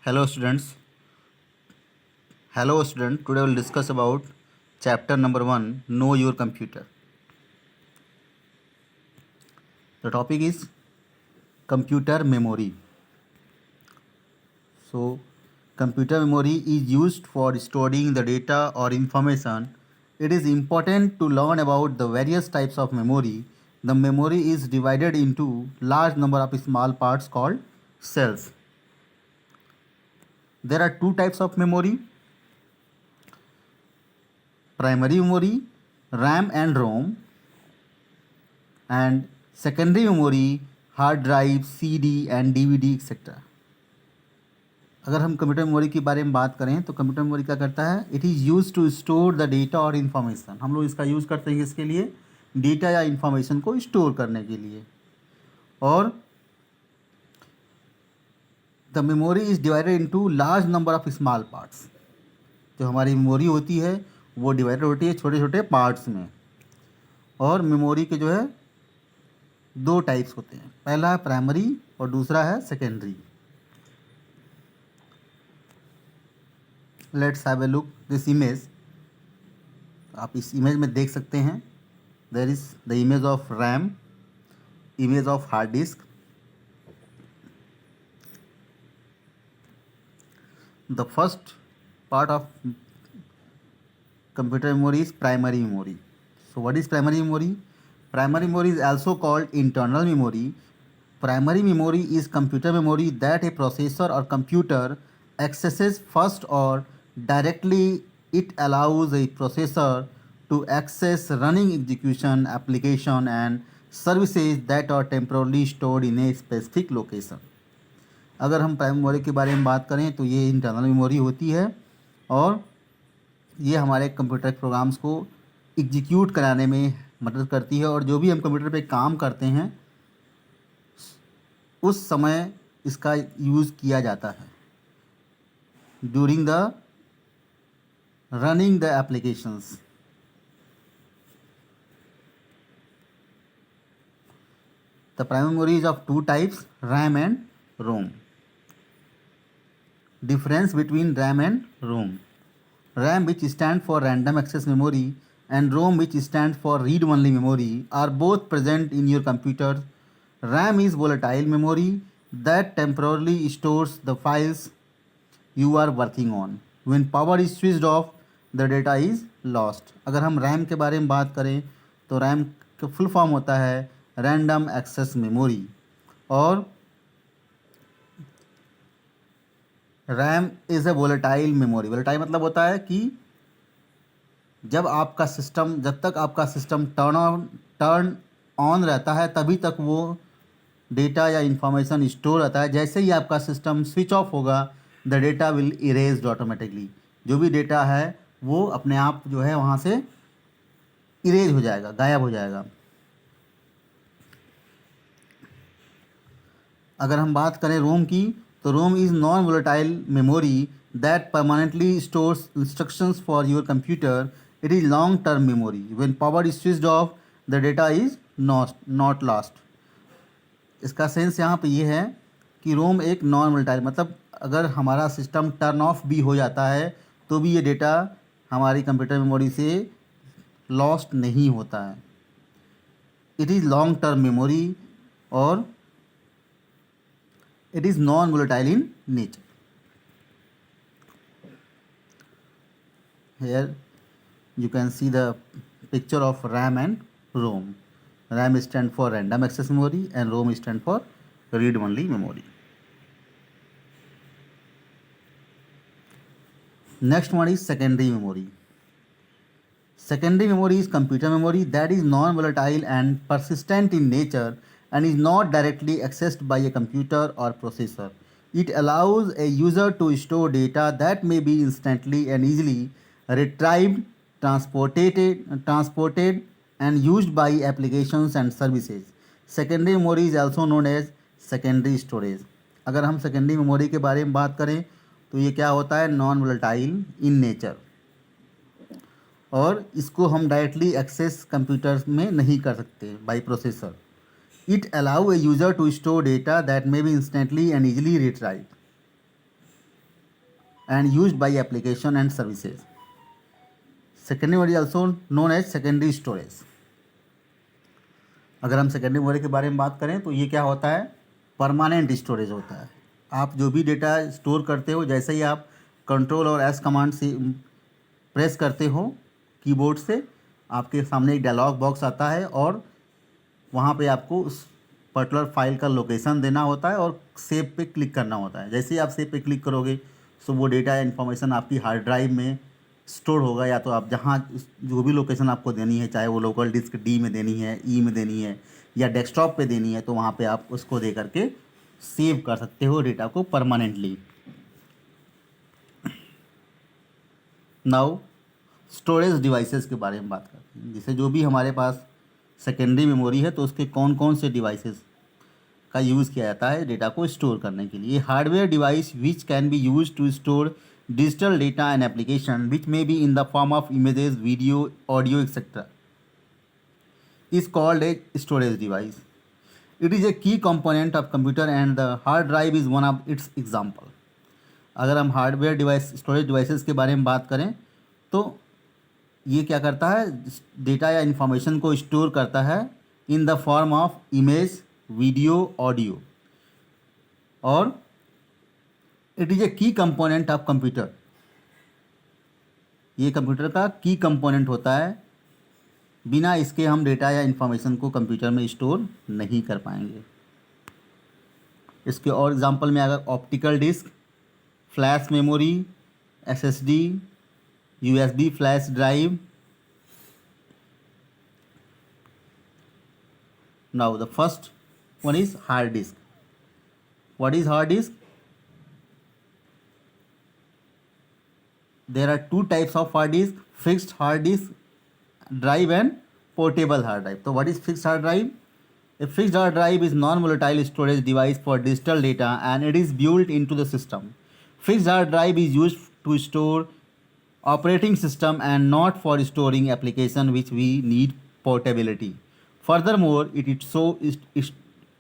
Hello students. Hello student. Today we'll discuss about chapter number 1, Know Your Computer. The topic is computer memory. So computer memory is used for storing the data or information. It is important to learn about the various types of memory. The memory is divided into large number of small parts called cells. There are two types of memory: primary memory, RAM and ROM, and secondary memory, hard drive, CD and DVD etcetera. अगर हम computer memory के बारे में बात करें तो computer memory क्या करता है? It is use to store the data और इन्फॉर्मेशन. हम लोग इसका यूज़ करते हैं इसके लिए, डेटा या इन्फॉर्मेशन को स्टोर करने के लिए. और the memory is divided into large number of small parts. जो हमारी मेमोरी होती है वो डिवाइडेड होती है छोटे छोटे पार्ट्स में. और मेमोरी के जो है दो टाइप्स होते हैं, पहला है प्राइमरी और दूसरा है secondary. Let's have a look this image. आप इस इमेज में देख सकते हैं, there is the image of RAM, image of hard disk. The first part of computer memory is primary memory. So what is primary memory? Primary memory is also called internal memory. Primary memory is computer memory that a processor or computer accesses first, or directly it allows a processor to access running execution, application and services that are temporarily stored in a specific location. अगर हम primary memory के बारे में बात करें तो ये internal memory होती है और ये हमारे कंप्यूटर प्रोग्राम्स को एग्जीक्यूट कराने में मदद करती है. और जो भी हम कंप्यूटर पे काम करते हैं उस समय इसका यूज़ किया जाता है during the running the applications. The primary memory is of two types, RAM and ROM. Difference between RAM and ROM: RAM, which stands for random access memory, and ROM, which stands for read-only memory, are both present in your computer. RAM is volatile memory that temporarily stores the files you are working on. When power is switched off, the data is lost. अगर हम RAM के बारे में बात करें तो RAM का full form होता है रैंडम एक्सेस मेमोरी. और RAM is a volatile memory. Volatile मतलब होता है कि जब तक आपका सिस्टम टर्न ऑन रहता है तभी तक वो डेटा या इंफॉर्मेशन स्टोर रहता है. जैसे ही आपका सिस्टम स्विच ऑफ होगा, the data will erased automatically. जो भी डेटा है वो अपने आप जो है वहाँ से इरेज हो जाएगा, गायब हो जाएगा. अगर हम बात करें रोम की तो ROM is non volatile memory that permanently stores instructions for your computer. It is long term memory. When power is switched off, the data is not lost. इसका सेंस यहाँ पे ये है कि रोम एक नॉन वोलेटाइल, मतलब अगर हमारा सिस्टम टर्न ऑफ भी हो जाता है तो भी ये डेटा हमारी कंप्यूटर मेमोरी से लॉस्ट नहीं होता है. It is long term memory और it is non-volatile in nature. Here you can see the picture of RAM and ROM. RAM stand for random access memory and ROM stand for read-only memory. Next one is secondary memory. Secondary memory is computer memory that is non-volatile and persistent in nature and is not directly accessed by a computer or processor. It allows a user to store data that may be instantly and easily retrieved, transported and used by applications and services. Secondary memory is also known as secondary storage. अगर हम secondary memory के बारे में बात करें तो ये क्या होता है? नॉन वोलेटाइल इन नेचर, और इसको हम डायरेक्टली एक्सेस कंप्यूटर्स में नहीं कर सकते by processor. It allows a user to store data that may be instantly and easily retrieved. and used by application and services. Secondary memory also known as secondary storage. अगर हम secondary memory के बारे में बात करें तो ये क्या होता है, परमानेंट स्टोरेज होता है। आप जो भी डेटा स्टोर करते हो, जैसे ही आप कंट्रोल और एस कमांड से प्रेस करते हो कीबोर्ड से, आपके सामने एक डायलॉग बॉक्स आता है और वहाँ पे आपको उस पर्टिकुलर फाइल का लोकेशन देना होता है और सेव पे क्लिक करना होता है। जैसे ही आप सेव पे क्लिक करोगे तो वो डेटा या इन्फॉर्मेशन आपकी हार्ड ड्राइव में स्टोर होगा, या तो आप जहाँ जो भी लोकेशन आपको देनी है, चाहे वो लोकल डिस्क डी में देनी है, ई में देनी है या डेस्कटॉप पे देनी है, तो वहाँ पे आप उसको दे करके सेव कर सकते हो डेटा को परमानेंटली। नाउ स्टोरेज डिवाइसेस के बारे में बात करते हैं। जैसे जो भी हमारे पास सेकेंडरी मेमोरी है तो उसके कौन कौन से डिवाइसेस का यूज़ किया जाता है डेटा को स्टोर करने के लिए। Hardware device which can be use to store digital data and application which may be in the form of images, video, audio, etc. is called a storage device. It is a key component of computer and the hard drive is one of its example. अगर हम hardware device storage devices के बारे में बात करें तो ये क्या करता है, डेटा या इन्फॉर्मेशन को स्टोर करता है in the form of image, video, audio, और इट इज़ ए की कंपोनेंट ऑफ कंप्यूटर। ये कंप्यूटर का की कंपोनेंट होता है, बिना इसके हम डेटा या इन्फॉर्मेशन को कंप्यूटर में स्टोर नहीं कर पाएंगे। इसके और एग्जांपल में अगर optical disk, flash memory, SSD, USB flash drive. Now the first one is hard disk. What is hard disk? There are two types of hard disk: fixed hard disk drive and portable hard drive. So what is fixed hard drive? A fixed hard drive is non-volatile storage device for digital data and it is built into the system. Fixed hard drive is used to store operating system and not for storing application which we need portability. Furthermore, it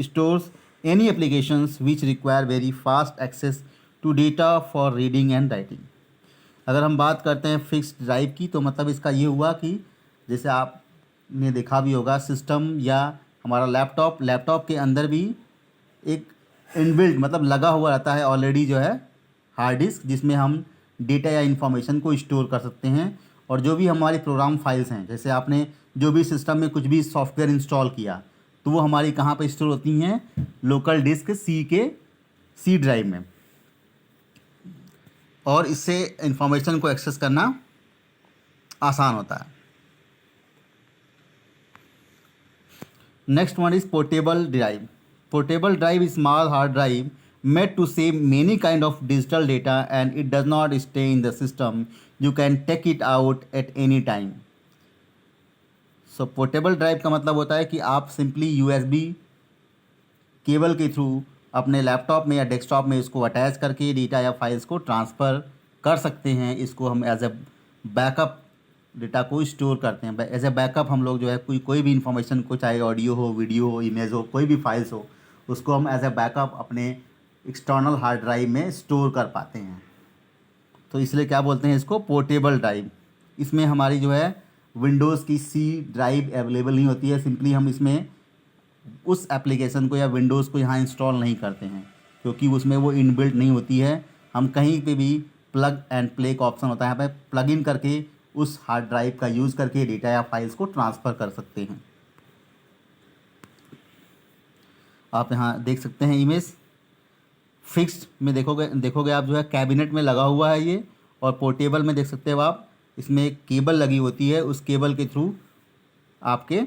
stores any applications which require very fast access to data for reading and writing. अगर हम बात करते हैं fixed drive की तो मतलब इसका ये हुआ कि जैसे आपने देखा भी होगा सिस्टम या हमारा लैपटॉप के अंदर भी एक इनबिल्ट मतलब लगा हुआ रहता है ऑलरेडी जो है हार्ड डिस्क, जिसमें हम डेटा या इन्फॉर्मेशन को स्टोर कर सकते हैं। और जो भी हमारी प्रोग्राम फाइल्स हैं, जैसे आपने जो भी सिस्टम में कुछ भी सॉफ्टवेयर इंस्टॉल किया तो वो हमारी कहाँ पर स्टोर होती हैं, लोकल डिस्क सी ड्राइव में, और इससे इंफॉर्मेशन को एक्सेस करना आसान होता है। Next one is portable drive. Portable drive is small hard drive made to save many kind of digital data and it does not stay in the system, you can take it out at any time. So portable drive का मतलब होता है कि आप simply USB cable के through अपने laptop में या डेस्कटॉप में इसको अटैच करके डेटा या फाइल्स को ट्रांसफ़र कर सकते हैं। इसको हम एज ए बैकअप डेटा को स्टोर करते हैं। एज ए बैकअप हम लोग जो है कोई भी इंफॉर्मेशन को, चाहे ऑडियो हो, वीडियो हो, इमेज हो, कोई भी फाइल्स हो, उसको हम एज ए बैकअप अपने एक्सटर्नल हार्ड ड्राइव में स्टोर कर पाते हैं। तो इसलिए क्या बोलते हैं इसको, पोर्टेबल ड्राइव। इसमें हमारी जो है विंडोज़ की सी ड्राइव अवेलेबल नहीं होती है। सिंपली हम इसमें उस एप्लीकेशन को या विंडोज़ को यहाँ इंस्टॉल नहीं करते हैं क्योंकि उसमें वो इनबिल्ट नहीं होती है। हम कहीं पे भी प्लग एंड प्ले का ऑप्शन होता है, यहाँ पे प्लग इन करके उस हार्ड ड्राइव का यूज़ करके डेटा या फाइल्स को ट्रांसफ़र कर सकते हैं। आप यहाँ देख सकते हैं इमेज। फिक्स्ड में देखोगे आप जो है कैबिनेट में लगा हुआ है ये, और पोर्टेबल में देख सकते हो आप इसमें एक केबल लगी होती है। उस केबल के थ्रू आपके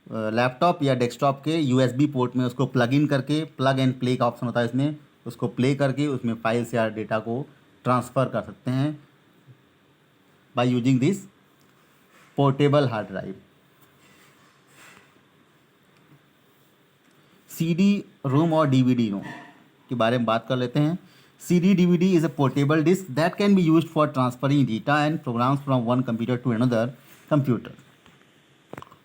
लैपटॉप या डेस्कटॉप के यूएसबी पोर्ट में उसको प्लग इन करके, प्लग एंड प्ले का ऑप्शन होता है इसमें, उसको प्ले करके उसमें फाइल्स या डेटा को ट्रांसफ़र कर सकते हैं by using this portable hard drive. CD ROM और डीवीडी रोम के बारे में बात कर लेते हैं। CD DVD is a portable disk that can be used for transferring data and programs from one computer to another computer.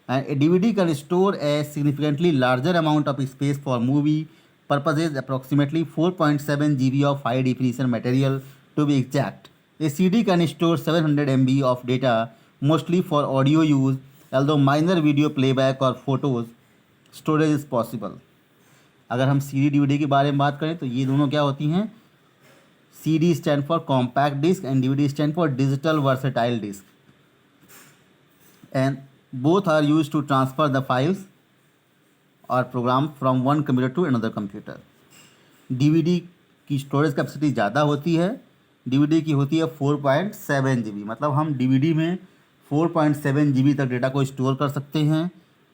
And a DVD can store a significantly larger amount of space for movie purposes, approximately 4.7 GB of high definition material to be exact. A CD can store 700 MB of data, mostly for audio use, although minor video playback or photos storage is possible. अगर हम C D D V D के बारे में बात करें तो ये दोनों क्या होती हैं? C D stand for compact disc and D V D stand for digital versatile disc, and both are used to transfer the files or program from one computer to another computer. DVD की storage capacity ज़्यादा होती है, DVD की होती है 4.7 GB, मतलब हम DVD में 4.7 GB तक डेटा को स्टोर कर सकते हैं।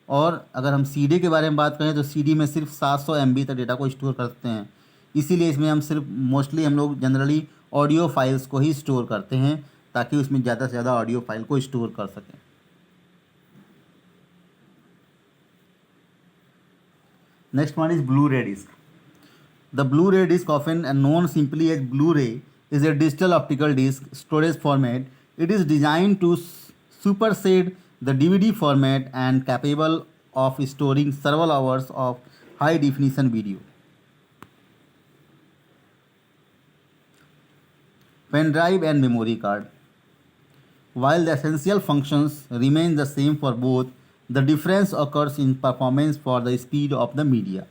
और अगर हम CD के बारे में बात करें तो CD में सिर्फ 700 MB तक डेटा को स्टोर कर सकते हैं। इसीलिए इसमें हम सिर्फ मोस्टली हम लोग जनरली ऑडियो फाइल्स को ही स्टोर करते हैं ताकि उसमें ज़्यादा से ज़्यादा ऑडियो फाइल को स्टोर कर सकें। Next one is Blu-ray disc. The Blu-ray disc, often known simply as Blu-ray, is a digital optical disc storage format. It is designed to supersede the DVD format and capable of storing several hours of high definition video. Pen drive and memory card. While the essential functions remain the same for both, the difference occurs in performance for the speed of the media.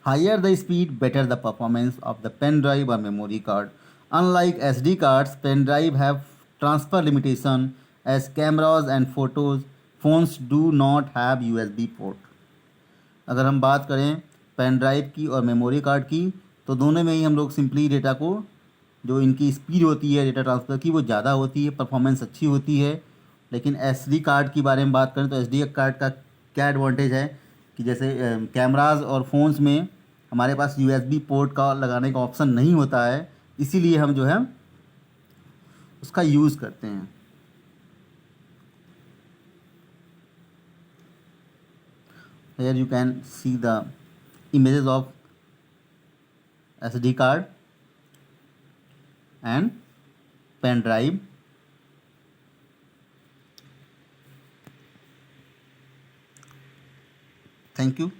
Higher the speed, better the performance of the pen drive or memory card. Unlike SD cards, pen drive have transfer limitation as cameras and phones do not have USB port. अगर हम बात करें pen drive की और memory card की तो दोनों में ही हम लोग सिंपली डेटा को, जो इनकी स्पीड होती है डेटा ट्रांसफ़र की वो ज़्यादा होती है, परफॉर्मेंस अच्छी होती है। लेकिन SD कार्ड की बारे में बात करें तो SD कार्ड का क्या एडवांटेज है कि जैसे कैमराज और फ़ोन्स में हमारे पास USB पोर्ट का लगाने का ऑप्शन नहीं होता है, इसीलिए हम जो है उसका यूज़ करते हैं। Here you can see the images of SD card and pen drive. Thank you.